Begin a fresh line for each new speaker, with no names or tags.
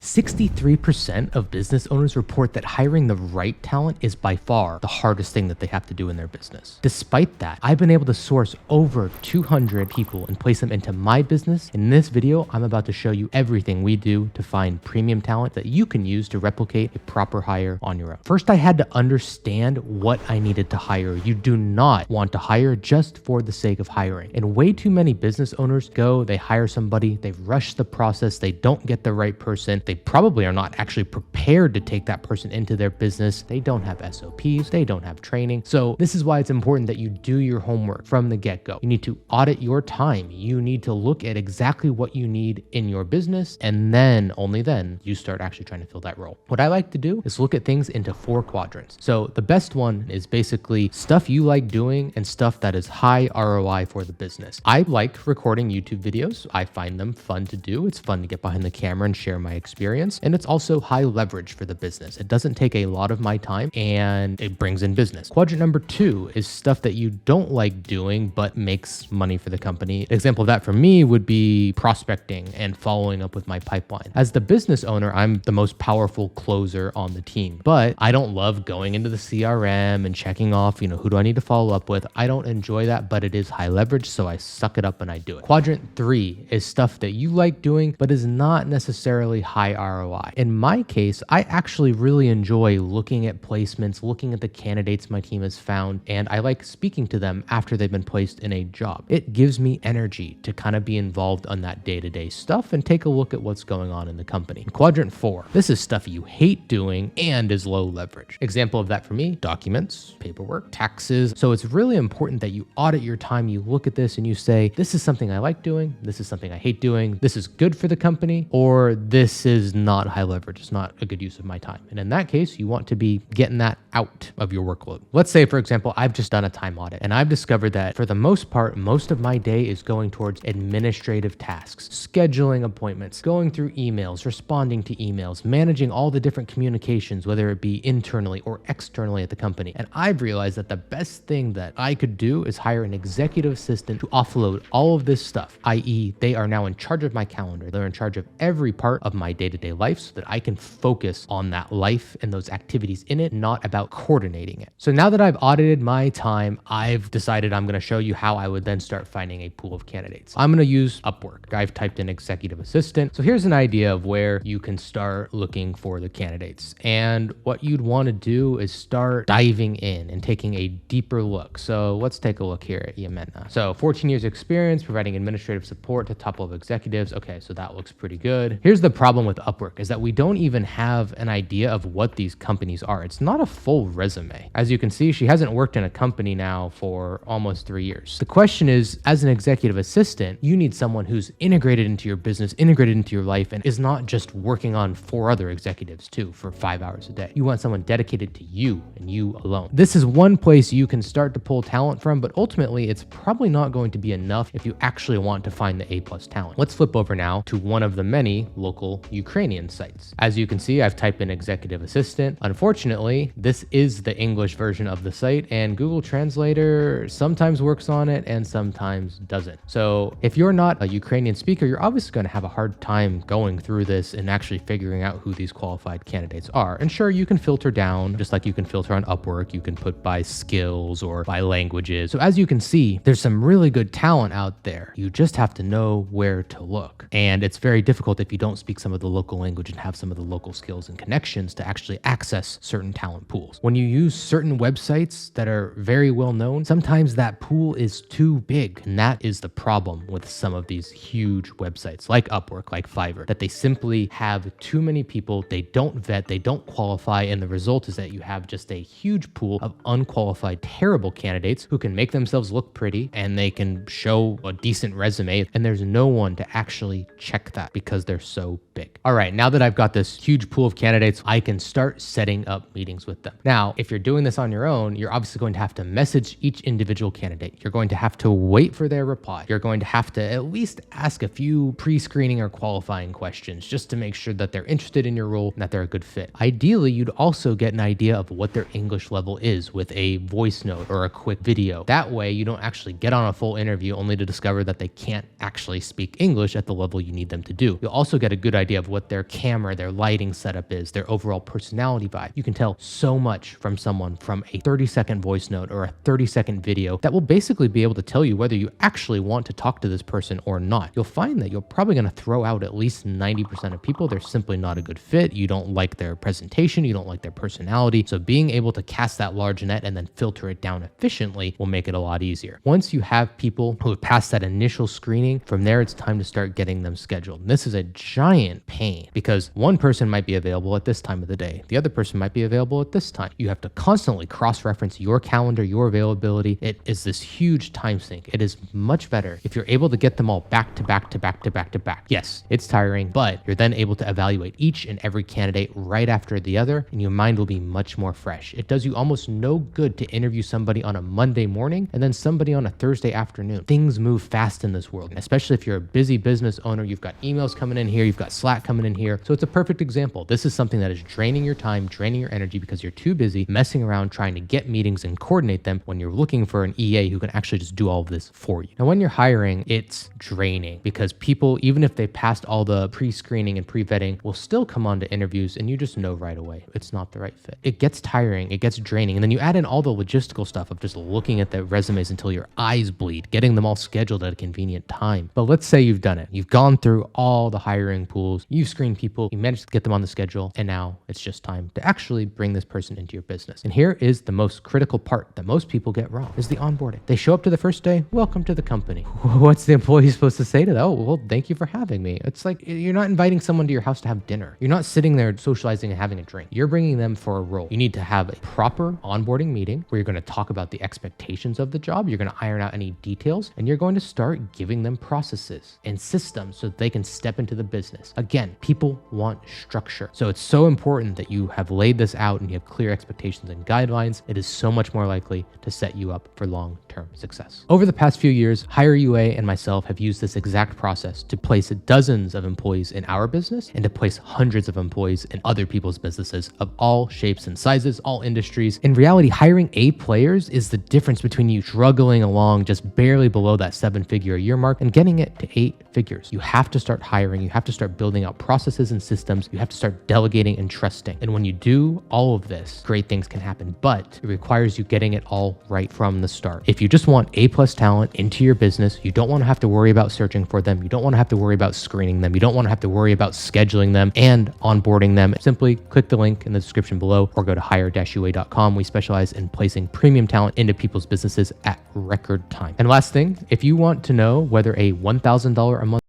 63% of business owners report that hiring the right talent is by far the hardest thing that they have to do in their business. Despite that, I've been able to source over 200 people and place them into my business. In this video, I'm about to show you everything we do to find premium talent that you can use to replicate a proper hire on your own. First, I had to understand what I needed to hire. You do not want to hire just for the sake of hiring. And way too many business owners they hire somebody, they rush the process, they don't get the right person, they probably are not actually prepared to take that person into their business, they don't have SOPs, they don't have training. So this is why it's important that you do your homework from the get-go. You need to audit your time. You need to look at exactly what you need in your business, and then, only then, you start actually trying to fill that role. What I like to do is look at things into 4 quadrants. So the best one is basically stuff you like doing and stuff that is high ROI for the business. I like recording YouTube videos. I find them fun to do. It's fun to get behind the camera and share my experience. And it's also high leverage for the business. It doesn't take a lot of my time and it brings in business. Quadrant number 2 is stuff that you don't like doing, but makes money for the company. An example of that for me would be prospecting and following up with my pipeline. As the business owner, I'm the most powerful closer on the team, but I don't love going into the CRM and checking off, who do I need to follow up with? I don't enjoy that, but it is high leverage. So I suck it up and I do it. Quadrant 3 is stuff that you like doing, but is not necessarily high ROI. In my case, I actually really enjoy looking at placements, looking at the candidates my team has found, and I like speaking to them after they've been placed in a job. It gives me energy to kind of be involved on that day-to-day stuff and take a look at what's going on in the company. Quadrant 4, this is stuff you hate doing and is low leverage. Example of that for me, documents, paperwork, taxes. So it's really important that you audit your time, you look at this and you say, this is something I like doing, this is something I hate doing, this is good for the company, or this is not high leverage, it's not a good use of my time. And in that case, you want to be getting that out of your workload. Let's say, for example, I've just done a time audit and I've discovered that for the most part, most of my day is going towards administrative tasks, scheduling appointments, going through emails, responding to emails, managing all the different communications, whether it be internally or externally at the company. And I've realized that the best thing that I could do is hire an executive assistant to offload all of this stuff, i.e. they are now in charge of my calendar. They're in charge of every part of my day-to-day life so that I can focus on that life and those activities in it, not about coordinating it. So now that I've audited my time, I've decided I'm going to show you how I would then start finding a pool of candidates. I'm going to use Upwork. I've typed in executive assistant. So here's an idea of where you can start looking for the candidates. And what you'd want to do is start diving in and taking a deeper look. So let's take a look here at Yamena. So 14 years experience providing administrative support to top level executives. Okay, so that looks pretty good. Here's the problem with Upwork is that we don't even have an idea of what these companies are. It's not a full resume. As you can see, she hasn't worked in a company now for almost 3 years. The question is, as an executive assistant, you need someone who's integrated into your business, integrated into your life, and is not just working on 4 other executives too for 5 hours a day. You want someone dedicated to you and you alone. This is one place you can start to pull talent from, but ultimately it's probably not going to be enough if you actually want to find the A+ talent. Let's flip over now to one of the many local Ukrainian sites. As you can see, I've typed in executive assistant. Unfortunately, this is the English version of the site, and Google Translator sometimes works on it and sometimes doesn't. So if you're not a Ukrainian speaker, you're obviously going to have a hard time going through this and actually figuring out who these qualified candidates are. And sure, you can filter down, just like you can filter on Upwork, you can put by skills or by languages. So as you can see, there's some really good talent out there. You just have to know where to look. And it's very difficult if you don't speak some of the local language and have some of the local skills and connections to actually access certain talent pools. When you use certain websites that are very well known, sometimes that pool is too big. And that is the problem with some of these huge websites like Upwork, like Fiverr, that they simply have too many people. They don't vet, they don't qualify. And the result is that you have just a huge pool of unqualified, terrible candidates who can make themselves look pretty and they can show a decent resume. And there's no one to actually check that because they're so big. All right, now that I've got this huge pool of candidates, I can start setting up meetings with them. Now, if you're doing this on your own, you're obviously going to have to message each individual candidate. You're going to have to wait for their reply. You're going to have to at least ask a few pre-screening or qualifying questions just to make sure that they're interested in your role and that they're a good fit. Ideally, you'd also get an idea of what their English level is with a voice note or a quick video. That way, you don't actually get on a full interview only to discover that they can't actually speak English at the level you need them to do. You'll also get a good idea of what their camera, their lighting setup is, their overall personality vibe. You can tell so much from someone from a 30-second voice note or a 30-second video that will basically be able to tell you whether you actually want to talk to this person or not. You'll find that you're probably going to throw out at least 90% of people. They're simply not a good fit. You don't like their presentation. You don't like their personality. So being able to cast that large net and then filter it down efficiently will make it a lot easier. Once you have people who have passed that initial screening, from there it's time to start getting them scheduled. And this is a giant pain because one person might be available at this time of the day. The other person might be available at this time. You have to constantly cross-reference your calendar, your availability. It is this huge time sink. It is much better if you're able to get them all back to back to back to back to back. Yes, it's tiring, but you're then able to evaluate each and every candidate right after the other, and your mind will be much more fresh. It does you almost no good to interview somebody on a Monday morning and then somebody on a Thursday afternoon. Things move fast in this world, especially if you're a busy business owner. You've got emails coming in here, you've got Slack coming in here. So it's a perfect example. This is something that is draining your time, draining your energy because you're too busy messing around trying to get meetings and coordinate them when you're looking for an EA who can actually just do all of this for you. Now, when you're hiring, it's draining because people, even if they passed all the pre-screening and pre-vetting, will still come on to interviews and you just know right away it's not the right fit. It gets tiring, it gets draining. And then you add in all the logistical stuff of just looking at the resumes until your eyes bleed, getting them all scheduled at a convenient time. But let's say you've done it. You've gone through all the hiring pools, you've screened people, you managed to get them on the schedule, and now it's just time to actually bring this person into your business. And here is the most critical part that most people get wrong, is the onboarding. They show up to the first day, welcome to the company. What's the employee supposed to say to that? Oh, well, thank you for having me. It's like you're not inviting someone to your house to have dinner. You're not sitting there socializing and having a drink. You're bringing them for a role. You need to have a proper onboarding meeting where you're going to talk about the expectations of the job. You're going to iron out any details, and you're going to start giving them processes and systems so that they can step into the business. Again, people want structure. So it's so important that you have laid this out and you have clear expectations and guidelines. It is so much more likely to set you up for long-term success. Over the past few years, Hire UA and myself have used this exact process to place dozens of employees in our business and to place hundreds of employees in other people's businesses of all shapes and sizes, all industries. In reality, hiring A players is the difference between you struggling along just barely below that 7-figure a year mark and getting it to 8 figures. You have to start hiring. You have to start building out processes and systems. You have to start delegating and trusting. And when you do all of this, great things can happen, but it requires you getting it all right from the start. If you just want A+ talent into your business, you don't want to have to worry about searching for them. You don't want to have to worry about screening them. You don't want to have to worry about scheduling them and onboarding them. Simply click the link in the description below or go to hire-ua.com. We specialize in placing premium talent into people's businesses at record time. And last thing, if you want to know whether a $1,000 a month